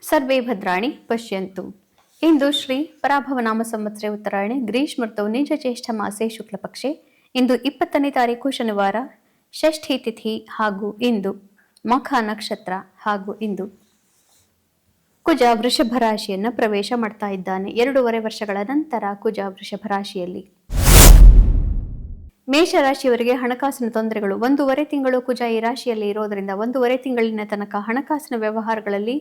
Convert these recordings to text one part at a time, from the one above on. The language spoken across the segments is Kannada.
ಸರ್ವೇ ಭದ್ರಾಣಿ ಪಶ್ಯಂತು. ಇಂದು ಶ್ರೀ ಪರಾಭವನಾಮ ಸಂವತ್ಸರೆ ಉತ್ತರಾಯಣೆ ಗ್ರೀಷ್ಮ ಋತೌ ನಿಜ ಜ್ಯೇಷ್ಠ ಮಾಸೆ ಶುಕ್ಲ ಪಕ್ಷೆ. ಇಂದು 20ನೇ ತಾರೀಕು ಶನಿವಾರ, ಷಷ್ಠಿ ತಿಥಿ ಹಾಗೂ ಇಂದು ಮಖ ನಕ್ಷತ್ರ ಹಾಗೂ ಇಂದು ಕುಜ ವೃಷಭ ರಾಶಿಯನ್ನ ಪ್ರವೇಶ ಮಾಡ್ತಾ ಇದ್ದಾನೆ. 2.5 ವರ್ಷಗಳ ನಂತರ ಕುಜ ವೃಷಭ ರಾಶಿಯಲ್ಲಿ. ಮೇಷರಾಶಿಯವರಿಗೆ ಹಣಕಾಸಿನ ತೊಂದರೆಗಳು. 1.5 ತಿಂಗಳು ಕುಜ ಈ ರಾಶಿಯಲ್ಲಿ ಇರೋದ್ರಿಂದ 1.5 ತಿಂಗಳಿನ ತನಕ ಹಣಕಾಸಿನ ವ್ಯವಹಾರಗಳಲ್ಲಿ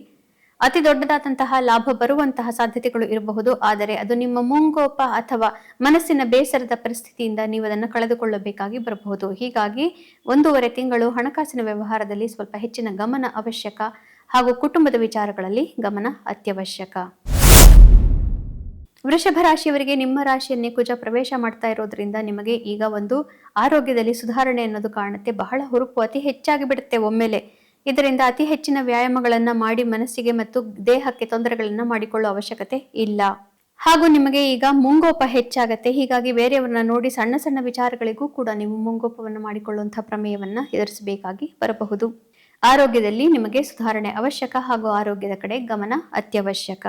ಅತಿ ದೊಡ್ಡದಾದಂತಹ ಲಾಭ ಬರುವಂತಹ ಸಾಧ್ಯತೆಗಳು ಇರಬಹುದು. ಆದರೆ ಅದು ನಿಮ್ಮ ಮುಂಗೋಪ ಅಥವಾ ಮನಸ್ಸಿನ ಬೇಸರದ ಪರಿಸ್ಥಿತಿಯಿಂದ ನೀವು ಅದನ್ನು ಕಳೆದುಕೊಳ್ಳಬೇಕಾಗಿ ಬರಬಹುದು. ಹೀಗಾಗಿ 1.5 ತಿಂಗಳು ಹಣಕಾಸಿನ ವ್ಯವಹಾರದಲ್ಲಿ ಸ್ವಲ್ಪ ಹೆಚ್ಚಿನ ಗಮನ ಅವಶ್ಯಕ ಹಾಗೂ ಕುಟುಂಬದ ವಿಚಾರಗಳಲ್ಲಿ ಗಮನ ಅತ್ಯವಶ್ಯಕ. ವೃಷಭ ರಾಶಿಯವರಿಗೆ ನಿಮ್ಮ ರಾಶಿಯನ್ನೇ ಕುಜ ಪ್ರವೇಶ ಮಾಡ್ತಾ ಇರೋದ್ರಿಂದ ನಿಮಗೆ ಈಗ ಒಂದು ಆರೋಗ್ಯದಲ್ಲಿ ಸುಧಾರಣೆ ಅನ್ನೋದು ಕಾಣುತ್ತೆ. ಬಹಳ ಹುರುಪು ಅತಿ ಹೆಚ್ಚಾಗಿ ಬಿಡುತ್ತೆ ಒಮ್ಮೆಲೆ. ಇದರಿಂದ ಅತಿ ಹೆಚ್ಚಿನ ವ್ಯಾಯಾಮಗಳನ್ನ ಮಾಡಿ ಮನಸ್ಸಿಗೆ ಮತ್ತು ದೇಹಕ್ಕೆ ತೊಂದರೆಗಳನ್ನ ಮಾಡಿಕೊಳ್ಳುವ ಅವಶ್ಯಕತೆ ಇಲ್ಲ. ಹಾಗೂ ನಿಮಗೆ ಈಗ ಮುಂಗೋಪ ಹೆಚ್ಚಾಗತ್ತೆ. ಹೀಗಾಗಿ ಬೇರೆಯವರನ್ನ ನೋಡಿ ಸಣ್ಣ ಸಣ್ಣ ವಿಚಾರಗಳಿಗೂ ಕೂಡ ನೀವು ಮುಂಗೋಪವನ್ನು ಮಾಡಿಕೊಳ್ಳುವಂತಹ ಪ್ರಮೇಯವನ್ನ ಎದುರಿಸಬೇಕಾಗಿ ಬರಬಹುದು. ಆರೋಗ್ಯದಲ್ಲಿ ನಿಮಗೆ ಸುಧಾರಣೆ ಅವಶ್ಯಕ ಹಾಗೂ ಆರೋಗ್ಯದ ಕಡೆ ಗಮನ ಅತ್ಯವಶ್ಯಕ.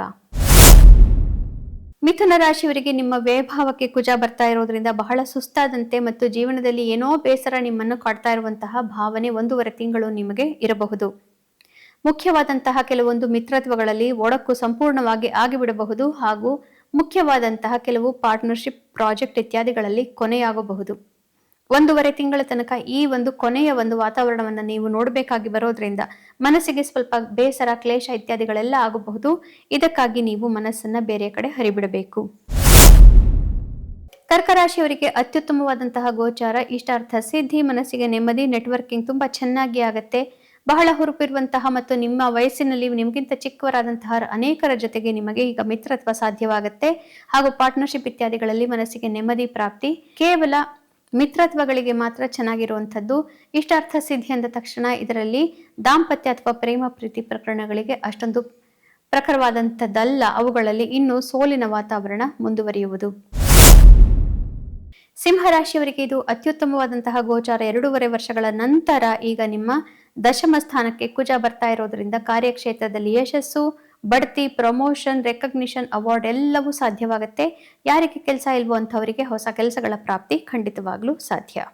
ಮಿಥುನ ರಾಶಿಯವರಿಗೆ ನಿಮ್ಮ ವ್ಯಯಭಾವಕ್ಕೆ ಕುಜ ಬರ್ತಾ ಇರೋದ್ರಿಂದ ಬಹಳ ಸುಸ್ತಾದಂತೆ ಮತ್ತು ಜೀವನದಲ್ಲಿ ಏನೋ ಬೇಸರ ನಿಮ್ಮನ್ನು ಕಾಡ್ತಾ ಇರುವಂತಹ ಭಾವನೆ 1.5 ತಿಂಗಳು ನಿಮಗೆ ಇರಬಹುದು. ಮುಖ್ಯವಾದಂತಹ ಕೆಲವೊಂದು ಮಿತ್ರತ್ವಗಳಲ್ಲಿ ಒಡಕು ಸಂಪೂರ್ಣವಾಗಿ ಆಗಿಬಿಡಬಹುದು ಹಾಗೂ ಮುಖ್ಯವಾದಂತಹ ಕೆಲವು ಪಾರ್ಟ್ನರ್ಶಿಪ್ ಪ್ರಾಜೆಕ್ಟ್ ಇತ್ಯಾದಿಗಳಲ್ಲಿ ಕೊನೆಯಾಗಬಹುದು. 1.5 ತಿಂಗಳ ತನಕ ಈ ಒಂದು ಕೊನೆಯ ಒಂದು ವಾತಾವರಣವನ್ನು ನೀವು ನೋಡಬೇಕಾಗಿ ಬರೋದ್ರಿಂದ ಮನಸ್ಸಿಗೆ ಸ್ವಲ್ಪ ಬೇಸರ, ಕ್ಲೇಶ ಇತ್ಯಾದಿಗಳೆಲ್ಲ ಆಗಬಹುದು. ಇದಕ್ಕಾಗಿ ನೀವು ಮನಸ್ಸನ್ನ ಬೇರೆ ಕಡೆ ಹರಿಬಿಡಬೇಕು. ಕರ್ಕ ರಾಶಿಯವರಿಗೆ ಅತ್ಯುತ್ತಮವಾದಂತಹ ಗೋಚಾರ, ಇಷ್ಟಾರ್ಥ ಸಿದ್ಧಿ, ಮನಸ್ಸಿಗೆ ನೆಮ್ಮದಿ, ನೆಟ್ವರ್ಕಿಂಗ್ ತುಂಬಾ ಚೆನ್ನಾಗಿ ಆಗತ್ತೆ. ಬಹಳ ಹುರುಪಿರುವಂತಹ ಮತ್ತು ನಿಮ್ಮ ವಯಸ್ಸಿನಲ್ಲಿ ನಿಮಗಿಂತ ಚಿಕ್ಕವರಾದಂತಹ ಅನೇಕರ ಜೊತೆಗೆ ನಿಮಗೆ ಈಗ ಮಿತ್ರತ್ವ ಸಾಧ್ಯವಾಗುತ್ತೆ ಹಾಗೂ ಪಾರ್ಟ್ನರ್ಶಿಪ್ ಇತ್ಯಾದಿಗಳಲ್ಲಿ ಮನಸ್ಸಿಗೆ ನೆಮ್ಮದಿ ಪ್ರಾಪ್ತಿ. ಕೇವಲ ಮಿತ್ರತ್ವಗಳಿಗೆ ಮಾತ್ರ ಚೆನ್ನಾಗಿರುವಂಥದ್ದು. ಇಷ್ಟಾರ್ಥ ಸಿದ್ಧಿ ಅಂದ ತಕ್ಷಣ ಇದರಲ್ಲಿ ದಾಂಪತ್ಯ ಅಥವಾ ಪ್ರೇಮ ಪ್ರೀತಿ ಪ್ರಕರಣಗಳಿಗೆ ಅಷ್ಟೊಂದು ಪ್ರಖರವಾದಂಥದ್ದಲ್ಲ. ಅವುಗಳಲ್ಲಿ ಇನ್ನೂ ಸೋಲಿನ ವಾತಾವರಣ ಮುಂದುವರಿಯುವುದು. ಸಿಂಹರಾಶಿಯವರಿಗೆ ಇದು ಅತ್ಯುತ್ತಮವಾದಂತಹ ಗೋಚಾರ. 2.5 ವರ್ಷಗಳ ನಂತರ ಈಗ ನಿಮ್ಮ ದಶಮ ಸ್ಥಾನಕ್ಕೆ ಕುಜ ಬರ್ತಾ ಇರೋದ್ರಿಂದ ಕಾರ್ಯಕ್ಷೇತ್ರದಲ್ಲಿ ಯಶಸ್ಸು, ಬಡ್ತಿ, ಪ್ರಮೋಷನ್, ರೆಕಗ್ನಿಷನ್, ಅವಾರ್ಡ್ ಎಲ್ಲವೂ ಸಾಧ್ಯವಾಗುತ್ತೆ. ಯಾರಿಗೆ ಕೆಲಸ ಇಲ್ವೋ ಅಂಥವರಿಗೆ ಹೊಸ ಕೆಲಸಗಳ ಪ್ರಾಪ್ತಿ ಖಂಡಿತವಾಗ್ಲೂ ಸಾಧ್ಯ.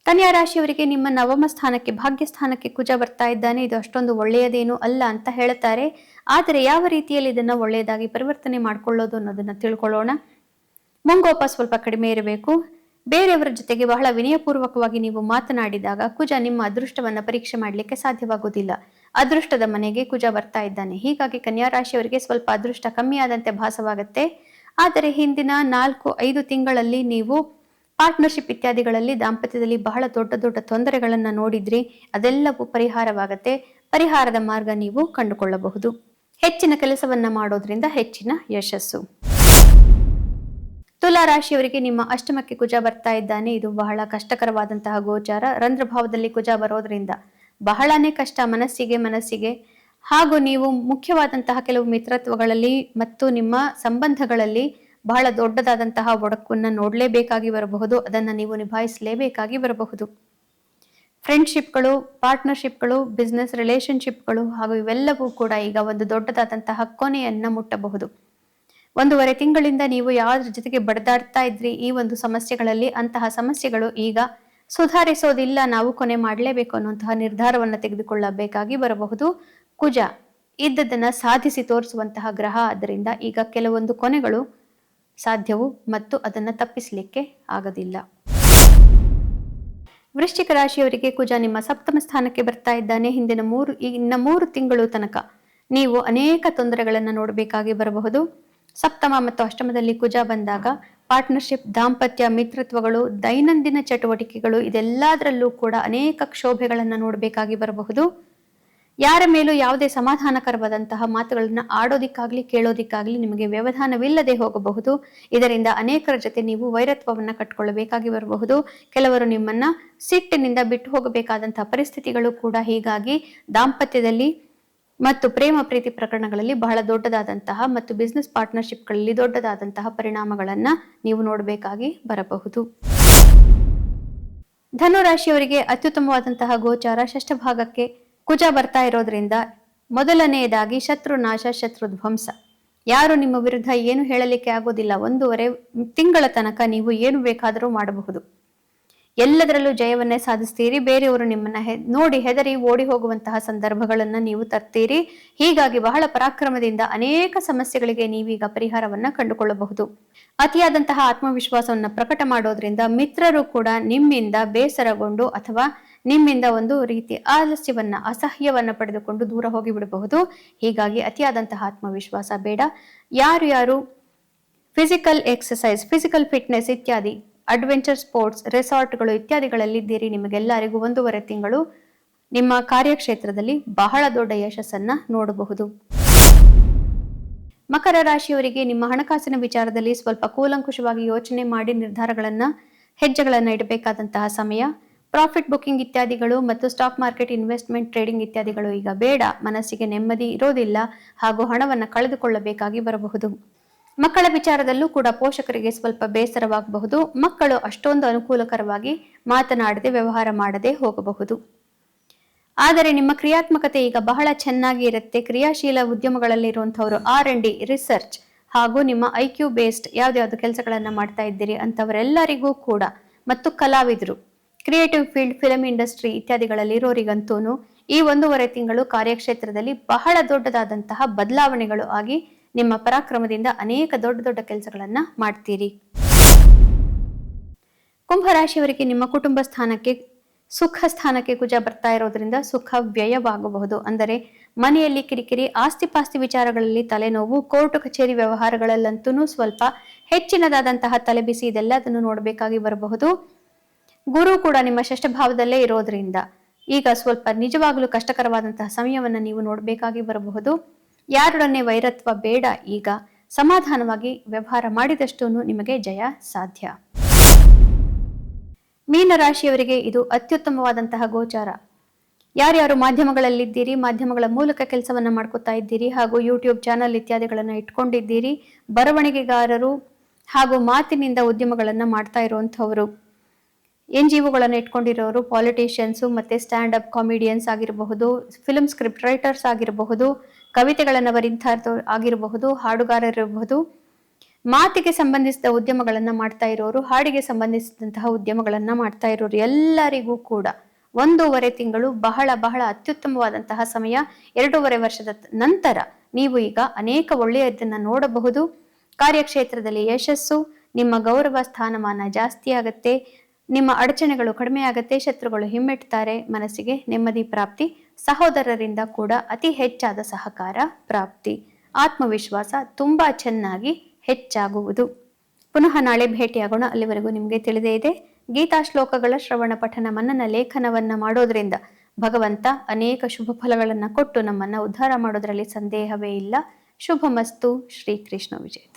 ಕನ್ಯಾ ರಾಶಿಯವರಿಗೆ ನಿಮ್ಮ ನವಮ ಸ್ಥಾನಕ್ಕೆ ಭಾಗ್ಯ ಸ್ಥಾನಕ್ಕೆ ಕುಜ ಬರ್ತಾ ಇದ್ದಾನೆ. ಇದು ಅಷ್ಟೊಂದು ಒಳ್ಳೆಯದೇನು ಅಲ್ಲ ಅಂತ ಹೇಳ್ತಾರೆ. ಆದರೆ ಯಾವ ರೀತಿಯಲ್ಲಿ ಇದನ್ನ ಒಳ್ಳೆಯದಾಗಿ ಪರಿವರ್ತನೆ ಮಾಡಿಕೊಳ್ಳೋದು ಅನ್ನೋದನ್ನ ತಿಳ್ಕೊಳ್ಳೋಣ. ಮುಂಗೋಪ ಸ್ವಲ್ಪ ಕಡಿಮೆ ಇರಬೇಕು. ಬೇರೆಯವರ ಜೊತೆಗೆ ಬಹಳ ವಿನಯಪೂರ್ವಕವಾಗಿ ನೀವು ಮಾತನಾಡಿದಾಗ ಕುಜ ನಿಮ್ಮ ಅದೃಷ್ಟವನ್ನ ಪರೀಕ್ಷೆ ಮಾಡಲಿಕ್ಕೆ ಸಾಧ್ಯವಾಗುವುದಿಲ್ಲ. ಅದೃಷ್ಟದ ಮನೆಗೆ ಕುಜ ಬರ್ತಾ ಇದ್ದಾನೆ. ಹೀಗಾಗಿ ಕನ್ಯಾ ರಾಶಿಯವರಿಗೆ ಸ್ವಲ್ಪ ಅದೃಷ್ಟ ಕಮ್ಮಿಯಾದಂತೆ ಭಾಸವಾಗುತ್ತೆ. ಆದರೆ ಹಿಂದಿನ 4-5 ತಿಂಗಳಲ್ಲಿ ನೀವು ಪಾರ್ಟ್ನರ್ಶಿಪ್ ಇತ್ಯಾದಿಗಳಲ್ಲಿ ದಾಂಪತ್ಯದಲ್ಲಿ ಬಹಳ ದೊಡ್ಡ ದೊಡ್ಡ ತೊಂದರೆಗಳನ್ನ ನೋಡಿದ್ರಿ. ಅದೆಲ್ಲವೂ ಪರಿಹಾರವಾಗುತ್ತೆ. ಪರಿಹಾರದ ಮಾರ್ಗ ನೀವು ಕಂಡುಕೊಳ್ಳಬಹುದು. ಹೆಚ್ಚಿನ ಕೆಲಸವನ್ನ ಮಾಡೋದ್ರಿಂದ ಹೆಚ್ಚಿನ ಯಶಸ್ಸು. ತುಲಾ ರಾಶಿಯವರಿಗೆ ನಿಮ್ಮ ಅಷ್ಟಮಕ್ಕೆ ಕುಜ ಬರ್ತಾ ಇದ್ದಾನೆ. ಇದು ಬಹಳ ಕಷ್ಟಕರವಾದಂತಹ ಗೋಚಾರ. ರಂಧ್ರಭಾವದಲ್ಲಿ ಕುಜ ಬರೋದ್ರಿಂದ ಬಹಳನೇ ಕಷ್ಟ ಮನಸ್ಸಿಗೆ ಹಾಗೂ ನೀವು ಮುಖ್ಯವಾದಂತಹ ಕೆಲವು ಮಿತ್ರತ್ವಗಳಲ್ಲಿ ಮತ್ತು ನಿಮ್ಮ ಸಂಬಂಧಗಳಲ್ಲಿ ಬಹಳ ದೊಡ್ಡದಾದಂತಹ ಒಡಕನ್ನ ನೋಡಲೇಬೇಕಾಗಿ ಬರಬಹುದು. ಅದನ್ನು ನೀವು ನಿಭಾಯಿಸಲೇಬೇಕಾಗಿ ಬರಬಹುದು. ಫ್ರೆಂಡ್ಶಿಪ್ಗಳು, ಪಾರ್ಟ್ನರ್ಶಿಪ್ಗಳು, ಬಿಸ್ನೆಸ್ ರಿಲೇಶನ್ಶಿಪ್ಗಳು ಹಾಗೂ ಇವೆಲ್ಲವೂ ಕೂಡ ಈಗ ಒಂದು ದೊಡ್ಡದಾದಂತಹ ಕೊನೆಯನ್ನ ಮುಟ್ಟಬಹುದು. 1.5 ತಿಂಗಳಿಂದ ನೀವು ಯಾವ್ದ್ರ ಜೊತೆಗೆ ಬಡದಾಡ್ತಾ ಇದ್ರಿ ಈ ಒಂದು ಸಮಸ್ಯೆಗಳಲ್ಲಿ, ಅಂತಹ ಸಮಸ್ಯೆಗಳು ಈಗ ಸುಧಾರಿಸೋದಿಲ್ಲ, ನಾವು ಕೊನೆ ಮಾಡಲೇಬೇಕು ಅನ್ನುವಂತಹ ನಿರ್ಧಾರವನ್ನು ತೆಗೆದುಕೊಳ್ಳಬೇಕಾಗಿ ಬರಬಹುದು. ಕುಜ ಇದ್ದದನ್ನ ಸಾಧಿಸಿ ತೋರಿಸುವಂತಹ ಗ್ರಹ. ಆದ್ದರಿಂದ ಈಗ ಕೆಲವೊಂದು ಕೊನೆಗಳು ಸಾಧ್ಯವು ಮತ್ತು ಅದನ್ನ ತಪ್ಪಿಸಲಿಕ್ಕೆ ಆಗೋದಿಲ್ಲ. ವೃಶ್ಚಿಕ ರಾಶಿಯವರಿಗೆ ಕುಜ ನಿಮ್ಮ ಸಪ್ತಮ ಸ್ಥಾನಕ್ಕೆ ಬರ್ತಾ ಇದ್ದಾನೆ. ಇನ್ನ 3 ತಿಂಗಳು ತನಕ ನೀವು ಅನೇಕ ತೊಂದರೆಗಳನ್ನು ನೋಡಬೇಕಾಗಿ ಬರಬಹುದು. ಸಪ್ತಮ ಮತ್ತು ಅಷ್ಟಮದಲ್ಲಿ ಕುಜ ಬಂದಾಗ ಪಾರ್ಟ್ನರ್ಶಿಪ್, ದಾಂಪತ್ಯ, ಮಿತ್ರತ್ವಗಳು, ದೈನಂದಿನ ಚಟುವಟಿಕೆಗಳು ಇದೆಲ್ಲದರಲ್ಲೂ ಕೂಡ ಅನೇಕ ಕ್ಷೋಭೆಗಳನ್ನು ನೋಡಬೇಕಾಗಿ ಬರಬಹುದು. ಯಾರ ಮೇಲೂ ಯಾವುದೇ ಸಮಾಧಾನಕರವಾದಂತಹ ಮಾತುಗಳನ್ನ ಆಡೋದಿಕ್ಕಾಗ್ಲಿ ಕೇಳೋದಿಕ್ಕಾಗ್ಲಿ ನಿಮಗೆ ವ್ಯವಧಾನವಿಲ್ಲದೆ ಹೋಗಬಹುದು. ಇದರಿಂದ ಅನೇಕರ ಜೊತೆ ನೀವು ವೈರತ್ವವನ್ನ ಕಟ್ಟಿಕೊಳ್ಳಬೇಕಾಗಿ ಬರಬಹುದು. ಕೆಲವರು ನಿಮ್ಮನ್ನ ಸಿಟ್ಟಿನಿಂದ ಬಿಟ್ಟು ಹೋಗಬೇಕಾದಂತಹ ಪರಿಸ್ಥಿತಿಗಳು ಕೂಡ. ಹೀಗಾಗಿ ದಾಂಪತ್ಯದಲ್ಲಿ ಮತ್ತು ಪ್ರೇಮ ಪ್ರೀತಿ ಪ್ರಕರಣಗಳಲ್ಲಿ ಬಹಳ ದೊಡ್ಡದಾದಂತಹ ಮತ್ತು ಬಿಸ್ನೆಸ್ ಪಾರ್ಟ್ನರ್ಶಿಪ್ಗಳಲ್ಲಿ ದೊಡ್ಡದಾದಂತಹ ಪರಿಣಾಮಗಳನ್ನ ನೀವು ನೋಡಬೇಕಾಗಿ ಬರಬಹುದು. ಧನು ರಾಶಿಯವರಿಗೆ ಅತ್ಯುತ್ತಮವಾದಂತಹ ಗೋಚಾರ. ಷಷ್ಠ ಭಾಗಕ್ಕೆ ಕುಜ ಬರ್ತಾ ಇರೋದ್ರಿಂದ ಮೊದಲನೆಯದಾಗಿ ಶತ್ರುನಾಶ, ಶತ್ರುಧ್ವಂಸ. ಯಾರು ನಿಮ್ಮ ವಿರುದ್ಧ ಏನು ಹೇಳಲಿಕ್ಕೆ ಆಗೋದಿಲ್ಲ. 1.5 ತಿಂಗಳ ತನಕ ನೀವು ಏನು ಬೇಕಾದರೂ ಮಾಡಬಹುದು. ಎಲ್ಲದರಲ್ಲೂ ಜಯವನ್ನೇ ಸಾಧಿಸ್ತೀರಿ. ಬೇರೆಯವರು ನಿಮ್ಮನ್ನ ನೋಡಿ ಹೆದರಿ ಓಡಿ ಹೋಗುವಂತಹ ಸಂದರ್ಭಗಳನ್ನ ನೀವು ತರ್ತೀರಿ. ಹೀಗಾಗಿ ಬಹಳ ಪರಾಕ್ರಮದಿಂದ ಅನೇಕ ಸಮಸ್ಯೆಗಳಿಗೆ ನೀವೀಗ ಪರಿಹಾರವನ್ನ ಕಂಡುಕೊಳ್ಳಬಹುದು. ಅತಿಯಾದಂತಹ ಆತ್ಮವಿಶ್ವಾಸವನ್ನ ಪ್ರಕಟ ಮಾಡೋದ್ರಿಂದ ಮಿತ್ರರು ಕೂಡ ನಿಮ್ಮಿಂದ ಬೇಸರಗೊಂಡು ಅಥವಾ ನಿಮ್ಮಿಂದ ಒಂದು ರೀತಿ ಆಲಸ್ಯವನ್ನ, ಅಸಹ್ಯವನ್ನ ಪಡೆದುಕೊಂಡು ದೂರ ಹೋಗಿ ಬಿಡಬಹುದು. ಹೀಗಾಗಿ ಅತಿಯಾದಂತಹ ಆತ್ಮವಿಶ್ವಾಸ ಬೇಡ. ಯಾರು ಫಿಸಿಕಲ್ ಎಕ್ಸಸೈಸ್, ಫಿಸಿಕಲ್ ಫಿಟ್ನೆಸ್ ಇತ್ಯಾದಿ ಅಡ್ವೆಂಚರ್ ಸ್ಪೋರ್ಟ್ಸ್, ರೆಸಾರ್ಟ್ಗಳು ಇತ್ಯಾದಿಗಳಲ್ಲಿದ್ದೀರಿ, ನಿಮಗೆಲ್ಲರಿಗೂ 1.5 ತಿಂಗಳು ನಿಮ್ಮ ಕಾರ್ಯಕ್ಷೇತ್ರದಲ್ಲಿ ಬಹಳ ದೊಡ್ಡ ಯಶಸ್ಸನ್ನ ನೋಡಬಹುದು. ಮಕರ ರಾಶಿಯವರಿಗೆ ನಿಮ್ಮ ಹಣಕಾಸಿನ ವಿಚಾರದಲ್ಲಿ ಸ್ವಲ್ಪ ಕೂಲಂಕುಷವಾಗಿ ಯೋಚನೆ ಮಾಡಿ ಹೆಜ್ಜೆಗಳನ್ನ ಇಡಬೇಕಾದಂತಹ ಸಮಯ. ಪ್ರಾಫಿಟ್ ಬುಕಿಂಗ್ ಇತ್ಯಾದಿಗಳು ಮತ್ತು ಸ್ಟಾಕ್ ಮಾರ್ಕೆಟ್ ಇನ್ವೆಸ್ಟ್ಮೆಂಟ್, ಟ್ರೇಡಿಂಗ್ ಇತ್ಯಾದಿಗಳು ಈಗ ಬೇಡ. ಮನಸ್ಸಿಗೆ ನೆಮ್ಮದಿ ಇರೋದಿಲ್ಲ ಹಾಗೂ ಹಣವನ್ನು ಕಳೆದುಕೊಳ್ಳಬೇಕಾಗಿ ಬರಬಹುದು. ಮಕ್ಕಳ ವಿಚಾರದಲ್ಲೂ ಕೂಡ ಪೋಷಕರಿಗೆ ಸ್ವಲ್ಪ ಬೇಸರವಾಗಬಹುದು. ಮಕ್ಕಳು ಅಷ್ಟೊಂದು ಅನುಕೂಲಕರವಾಗಿ ಮಾತನಾಡದೆ, ವ್ಯವಹಾರ ಮಾಡದೆ ಹೋಗಬಹುದು. ಆದರೆ ನಿಮ್ಮ ಕ್ರಿಯಾತ್ಮಕತೆ ಈಗ ಬಹಳ ಚೆನ್ನಾಗಿ ಇರುತ್ತೆ. ಕ್ರಿಯಾಶೀಲ ಉದ್ಯಮಗಳಲ್ಲಿರುವಂಥವರು R&D, ರಿಸರ್ಚ್ ಹಾಗೂ ನಿಮ್ಮ IQ ಬೇಸ್ಡ್ ಯಾವ್ದಾವ್ದು ಕೆಲಸಗಳನ್ನ ಮಾಡ್ತಾ ಇದ್ದೀರಿ ಅಂತವರೆಲ್ಲರಿಗೂ ಕೂಡ, ಮತ್ತು ಕಲಾವಿದರು, ಕ್ರಿಯೇಟಿವ್ ಫೀಲ್ಡ್, ಫಿಲಂ ಇಂಡಸ್ಟ್ರಿ ಇತ್ಯಾದಿಗಳಲ್ಲಿ ಇರೋರಿಗಂತೂ ಈ 1.5 ತಿಂಗಳು ಕಾರ್ಯಕ್ಷೇತ್ರದಲ್ಲಿ ಬಹಳ ದೊಡ್ಡದಾದಂತಹ ಬದಲಾವಣೆಗಳು ಆಗಿ ನಿಮ್ಮ ಪರಾಕ್ರಮದಿಂದ ಅನೇಕ ದೊಡ್ಡ ದೊಡ್ಡ ಕೆಲಸಗಳನ್ನ ಮಾಡ್ತೀರಿ. ಕುಂಭರಾಶಿಯವರಿಗೆ ನಿಮ್ಮ ಕುಟುಂಬ ಸ್ಥಾನಕ್ಕೆ, ಸುಖ ಸ್ಥಾನಕ್ಕೆ ಕುಜ ಬರ್ತಾ ಇರೋದ್ರಿಂದ ಸುಖ ವ್ಯಯವಾಗಬಹುದು. ಅಂದರೆ ಮನೆಯಲ್ಲಿ ಕಿರಿಕಿರಿ, ಆಸ್ತಿ-ಪಾಸ್ತಿ ವಿಚಾರಗಳಲ್ಲಿ ತಲೆನೋವು, ಕೋರ್ಟು ಕಚೇರಿ ವ್ಯವಹಾರಗಳಲ್ಲಂತೂ ಸ್ವಲ್ಪ ಹೆಚ್ಚಿನದಾದಂತಹ ತಲೆಬಿಸಿ, ಇದೆಲ್ಲದನ್ನು ನೋಡಬೇಕಾಗಿ ಬರಬಹುದು. ಗುರು ಕೂಡ ನಿಮ್ಮ ಷಷ್ಠಭಾವದಲ್ಲೇ ಇರೋದ್ರಿಂದ ಈಗ ಸ್ವಲ್ಪ ನಿಜವಾಗಲೂ ಕಷ್ಟಕರವಾದಂತಹ ಸಮಯವನ್ನ ನೀವು ನೋಡಬೇಕಾಗಿ ಬರಬಹುದು. ಯಾರೊಡನೆ ವೈರತ್ವ ಬೇಡ. ಈಗ ಸಮಾಧಾನವಾಗಿ ವ್ಯವಹಾರ ಮಾಡಿದಷ್ಟು ನಿಮಗೆ ಜಯ ಸಾಧ್ಯ. ಮೀನರಾಶಿಯವರಿಗೆ ಇದು ಅತ್ಯುತ್ತಮವಾದಂತಹ ಗೋಚಾರ. ಯಾರ್ಯಾರು ಮಾಧ್ಯಮಗಳಲ್ಲಿದ್ದೀರಿ, ಮಾಧ್ಯಮಗಳ ಮೂಲಕ ಕೆಲಸವನ್ನ ಮಾಡ್ಕೋತಾ ಇದ್ದೀರಿ ಹಾಗೂ ಯೂಟ್ಯೂಬ್ ಚಾನಲ್ ಇತ್ಯಾದಿಗಳನ್ನ ಇಟ್ಕೊಂಡಿದ್ದೀರಿ, ಬರವಣಿಗೆಗಾರರು ಹಾಗೂ ಮಾತಿನಿಂದ ಉದ್ಯಮಗಳನ್ನ ಮಾಡ್ತಾ ಇರುವಂಥವರು, NGOಗಳನ್ನು ಇಟ್ಕೊಂಡಿರೋರು, ಪಾಲಿಟಿಷಿಯನ್ಸು ಮತ್ತೆ ಸ್ಟ್ಯಾಂಡ್ ಅಪ್ ಕಾಮಿಡಿಯನ್ಸ್ ಆಗಿರಬಹುದು, ಫಿಲ್ಮ್ ಸ್ಕ್ರಿಪ್ಟ್ ರೈಟರ್ಸ್ ಆಗಿರಬಹುದು, ಕವಿತೆಗಳನ್ನು ಬರೀತಾರದವರು ಆಗಿರಬಹುದು, ಹಾಡುಗಾರರಿರಬಹುದು, ಮಾತಿಗೆ ಸಂಬಂಧಿಸಿದ ಉದ್ಯಮಗಳನ್ನ ಮಾಡ್ತಾ ಇರೋರು, ಹಾಡಿಗೆ ಸಂಬಂಧಿಸಿದಂತಹ ಉದ್ಯಮಗಳನ್ನ ಮಾಡ್ತಾ ಇರೋರು ಎಲ್ಲರಿಗೂ ಕೂಡ 1.5 ತಿಂಗಳು ಬಹಳ ಬಹಳ ಅತ್ಯುತ್ತಮವಾದಂತಹ ಸಮಯ. 2.5 ವರ್ಷದ ನಂತರ ನೀವು ಈಗ ಅನೇಕ ಒಳ್ಳೆಯದನ್ನ ನೋಡಬಹುದು. ಕಾರ್ಯಕ್ಷೇತ್ರದಲ್ಲಿ ಯಶಸ್ಸು, ನಿಮ್ಮ ಗೌರವ ಸ್ಥಾನಮಾನ ಜಾಸ್ತಿ ಆಗತ್ತೆ, ನಿಮ್ಮ ಅಡಚಣೆಗಳು ಕಡಿಮೆ ಆಗತ್ತೆ, ಶತ್ರುಗಳು ಹಿಮ್ಮೆಟ್ತಾರೆ, ಮನಸ್ಸಿಗೆ ನೆಮ್ಮದಿ ಪ್ರಾಪ್ತಿ, ಸಹೋದರರಿಂದ ಕೂಡ ಅತಿ ಹೆಚ್ಚಾದ ಸಹಕಾರ ಪ್ರಾಪ್ತಿ, ಆತ್ಮವಿಶ್ವಾಸ ತುಂಬಾ ಚೆನ್ನಾಗಿ ಹೆಚ್ಚಾಗುವುದು. ಪುನಃ ನಾಳೆ ಭೇಟಿಯಾಗೋಣ. ಅಲ್ಲಿವರೆಗೂ ನಿಮಗೆ ತಿಳಿದೇ ಇದೆ, ಗೀತಾ ಶ್ಲೋಕಗಳ ಶ್ರವಣ, ಪಠನ, ಮನನ, ಲೇಖನವನ್ನ ಮಾಡೋದ್ರಿಂದ ಭಗವಂತ ಅನೇಕ ಶುಭ ಫಲಗಳನ್ನ ಕೊಟ್ಟು ನಮ್ಮನ್ನ ಉದ್ಧಾರ ಮಾಡೋದ್ರಲ್ಲಿ ಸಂದೇಹವೇ ಇಲ್ಲ. ಶುಭಮಸ್ತು. ಶ್ರೀಕೃಷ್ಣ ವಿಜಯ.